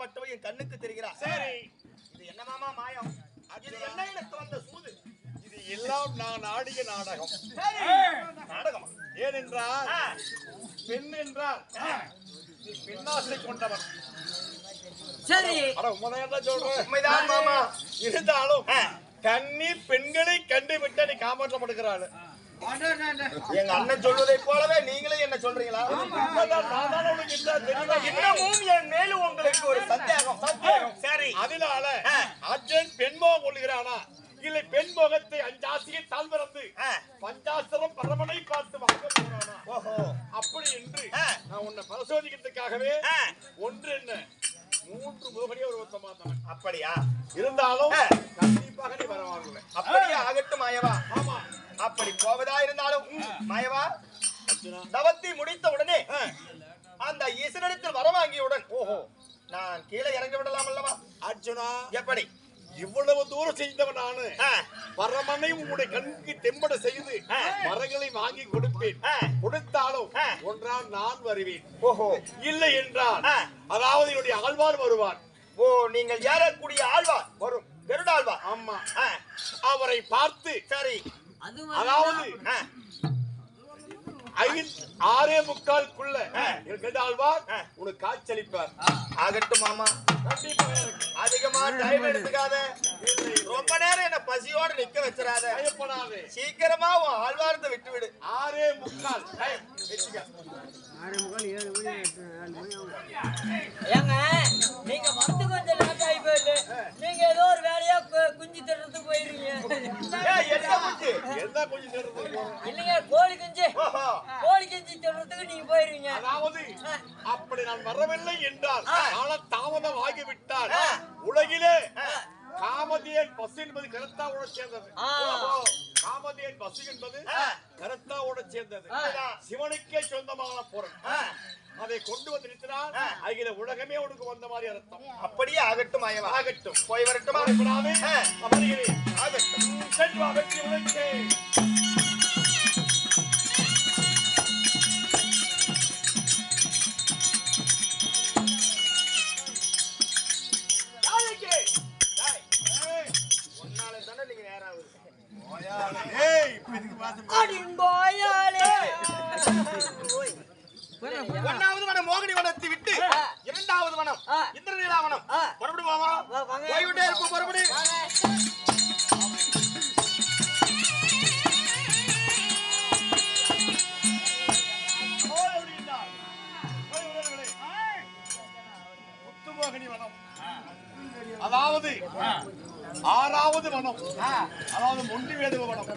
மாயமாவட்டவை என் கண்ணுக்கு தெரிகிறார். சரி, இது என்ன மாமா மாயம்? இது என்ன எனக்கு வந்த சூது? இது எல்லாம் நான் ஆடிய நாடகம். நாடகம் ஏனென்றால் பெண் என்றால் நீ பெண்ணாசை கொண்டவன். சரி, சொல்றேன் உண்மைதான் மாமா. இருந்தாலும் கன்னி பெண்களை கண்டு விட்டு நீ காப்பாற்றப்படுகிறாள். எங்க அண்ணன் சொல்வதை போலவே நீங்களும் என்ன சொல்றீங்களா? இன்னமும் என் மேலும் உங்களுக்கு ஒரு சந்தேகம். சரி, அதனால அர்ஜுன் பெண்மோகம் கொள்கிறானா இல்லை பெண் முகத்தை அஞ்சாசியை தாழ்வரந்து பஞ்சாசரம் பரமனை பார்த்து வாங்க போறானா? ஓஹோ, அப்படி என்று நான் உன்னை பரிசோதிக்கிறதுக்காகவே ஒன்று என்ன 3 முகடியே ஒரு ஒத்தமா தான். அப்படியா? இருந்தாலும் கண்டிப்பாக நீ வரவாங்க. அப்படியே ஆகட்டும் மாயவா. ஆமா, அப்படி போவதா இருந்தாலும் மாயவா, தவத்தை முடித்த உடனே அந்த ஈசனிடத்தில் வரவாங்கியவுடன் ஓஹோ நான் கீழே இறங்கி விடலாம் அல்லவா? அர்ஜுனா, எப்படி இவ்வளவு தூரம் செய்தவன் நானு பரமனை உங்களுடைய கண்ணுக்கு தெம்பட செய்து மரங்களை வாங்கி கொடுப்பேன். கொடுத்தாலும் ஒன்றால் நான் வருவேன். ஓஹோ, இல்லை என்றால் அதாவது என்னுடைய ஆழ்வார் வருவார். ஓ, நீங்கள் ஏறக்கூடிய ஆழ்வார் வரும், கருடாழ்வார். ஆமா, அவரை பார்த்து சரி, அதாவது 6:45க்குள்ள ஆழ்வார் உனக்கு காட்சியளிப்பார். ஆகட்டும் மாமா. அதிகமா டைம் எடுத்துக்காத, ரொம்ப நேரம் என்ன பசியோடு நிக்க வச்சிடாத. சீக்கிரமா உன் ஆழ்வாரத்தை விட்டு விடு. 6:45 ஏங்க நீங்க வந்து கொஞ்சம் லேட் ஆகி போயிட்டு நீங்க ஏதோ ஒரு வேலையா குஞ்சு திறத்துக்கு போயிருவீங்க. என்ன கொஞ்சம் இல்லைங்க, கோழி குஞ்சு திறத்துக்கு நீங்க போயிருவீங்க. அதாவது அப்படி நான் வரவில்லை என்றால் கால தாமதம் ஆகிவிட்டால் உலகிலே காமதேன் பசு என்பது கருத்தாவோட சேர்ந்தது. காமதேன் பசு என்பது கருத்தாவோட சேர்ந்தது. சிவனுக்கே சொந்தமான பொருள். அதை கொண்டு வந்து நிறுத்தினால் அகில உலகமே உனக்கு வந்த மாதிரி அர்த்தம். அப்படியே ஆகட்டும் மாயவா. ஆகட்டும், போய் வரட்டுமா? ஆகட்டும், சென்று வா, வெற்றி உனக்கே. ஒன்னாவது வனம் மோகினி வனத்தை விட்டு இரண்டாவது வனம் இந்திரநீலா வனம். புறப்படுவாமா? போய்விட்டே இருக்கும், புறப்படு. முத்துமோகினி வனம், அதாவது 6வது வனம், அதாவது மொண்டி வேதுவ வனம்.